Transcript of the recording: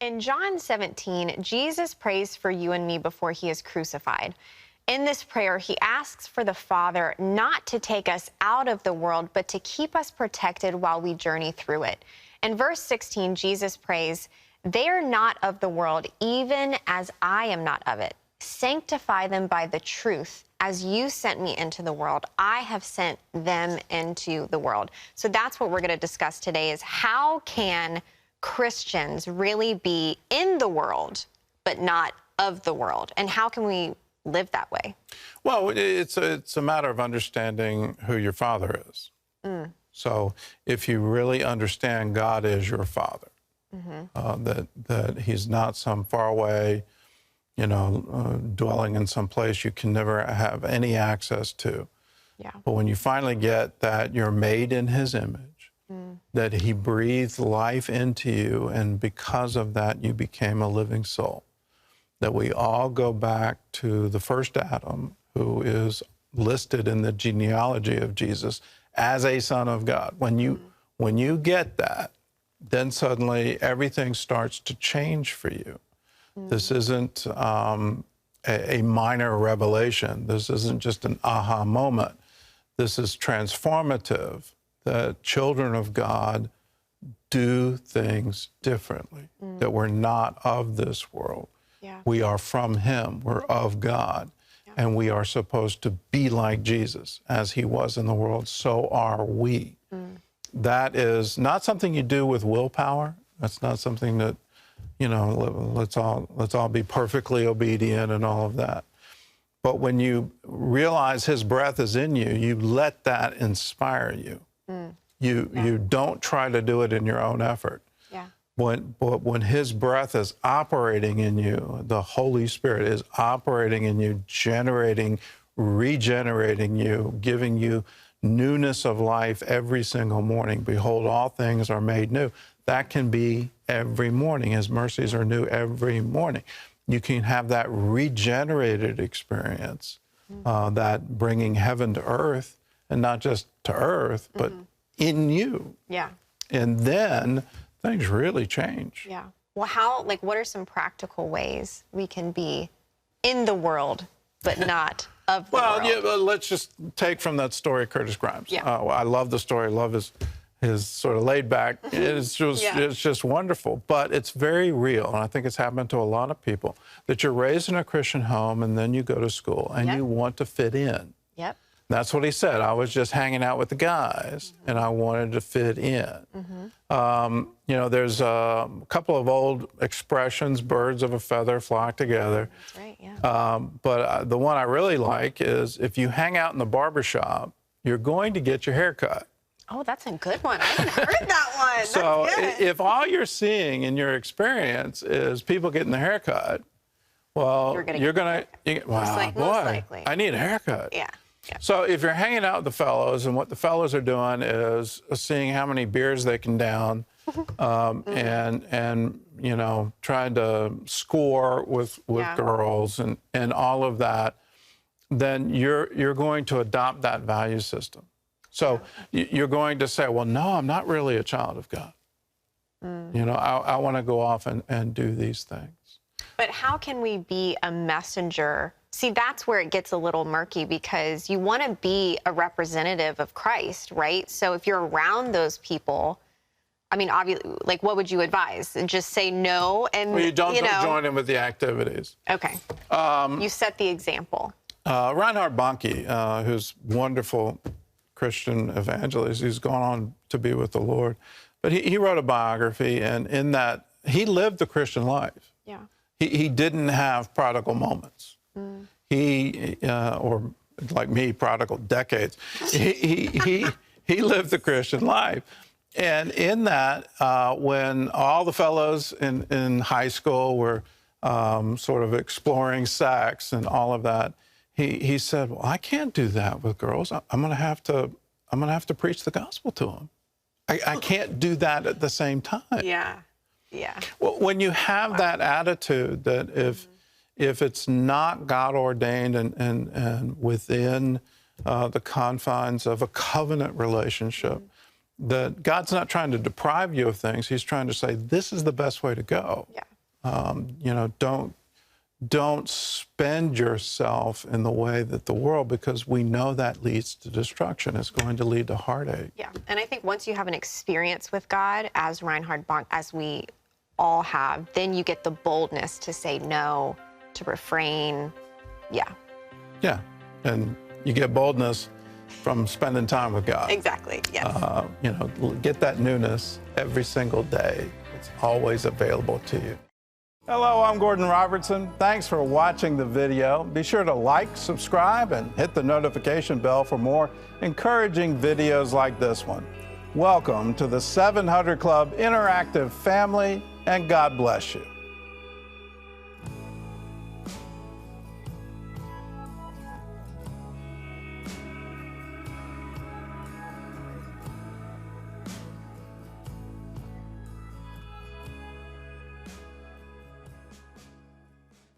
In John 17, Jesus prays for you and me before he is crucified. In this prayer, he asks for the Father not to take us out of the world, but to keep us protected while we journey through it. In verse 16, Jesus prays, "They are not of the world, even as I am not of it. Sanctify them by the truth. As you sent me into the world, I have sent them into the world." So that's what we're going to discuss today, is how can Christians really be in the world, but not of the world? And how can we live that way? Well, it's a matter of understanding who your Father is. So if you really understand God is your Father, that he's not some faraway, dwelling in some place you can never have any access to. Yeah. But when you finally get that you're made in his image, that he breathed life into you, and because of that, you became a living soul, that we all go back to the first Adam, who is listed in the genealogy of Jesus as a son of God. When you get that, then suddenly everything starts to change for you. This isn't a minor revelation. This isn't just an aha moment. This is transformative, that children of God do things differently, that we're not of this world. Yeah. We are from him. We're of God. Yeah. And we are supposed to be like Jesus. As he was in the world, so are we. That is not something you do with willpower. That's not something that, let's all be perfectly obedient and all of that. But when you realize his breath is in you, you let that inspire you. You don't try to do it in your own effort. Yeah. When his breath is operating in you, the Holy Spirit is operating in you, regenerating you, giving you newness of life every single morning. Behold, all things are made new. That can be every morning. His mercies are new every morning. You can have that regenerated experience, that bringing heaven to earth, and not just to earth, but in you. Yeah. And then things really change. Yeah. Well, what are some practical ways we can be in the world, but not of the world? Well, yeah, let's just take from that story Curtis Grimes. Yeah. I love the story. I love his sort of laid back. It's just wonderful. But it's very real, and I think it's happened to a lot of people, that you're raised in a Christian home and then you go to school and you want to fit in. Yep. That's what he said. I was just hanging out with the guys, and I wanted to fit in. There's a couple of old expressions, birds of a feather flock together. That's right, yeah. But the one I really like is, if you hang out in the barbershop, you're going to get your hair cut. Oh, that's a good one. I haven't heard that one. So That's good. if all you're seeing in your experience is people getting their hair cut, well, you're going to, wow, boy, most likely. I need a haircut. Yeah. Yeah. So if you're hanging out with the fellows, and what the fellows are doing is seeing how many beers they can down, and trying to score with girls and all of that, then you're going to adopt that value system. So you're going to say, well, no, I'm not really a child of God. I want to go off and do these things. But how can we be a messenger? See, that's where it gets a little murky, because you want to be a representative of Christ, right? So if you're around those people, I mean, obviously, what would you advise? Just say no and, well, you don't join in with the activities. Okay. You set the example. Reinhard Bonnke, who's wonderful Christian evangelist, he's gone on to be with the Lord. But he wrote a biography, and in that, he lived the Christian life. Yeah. He didn't have prodigal moments. He, or like me, prodigal decades. He lived the Christian life. And in that, when all the fellows in high school were sort of exploring sex and all of that, he said, well, I can't do that with girls. I'm going to have to preach the gospel to them. I can't do that at the same time. Yeah. Yeah. Well, when you have that attitude, that if it's not God ordained and within the confines of a covenant relationship, that God's not trying to deprive you of things. He's trying to say, this is the best way to go. Yeah. You know, don't spend yourself in the way that the world, because we know that leads to destruction. It's going to lead to heartache. Yeah, and I think once you have an experience with God, as Reinhard Bonk, as we all have, then you get the boldness to say no, to refrain. Yeah. Yeah, and you get boldness from spending time with God. Exactly, yes. You know, get that newness every single day. It's always available to you. Hello, I'm Gordon Robertson. Thanks for watching the video. Be sure to like, subscribe, and hit the notification bell for more encouraging videos like this one. Welcome to the 700 Club Interactive family, and God bless you.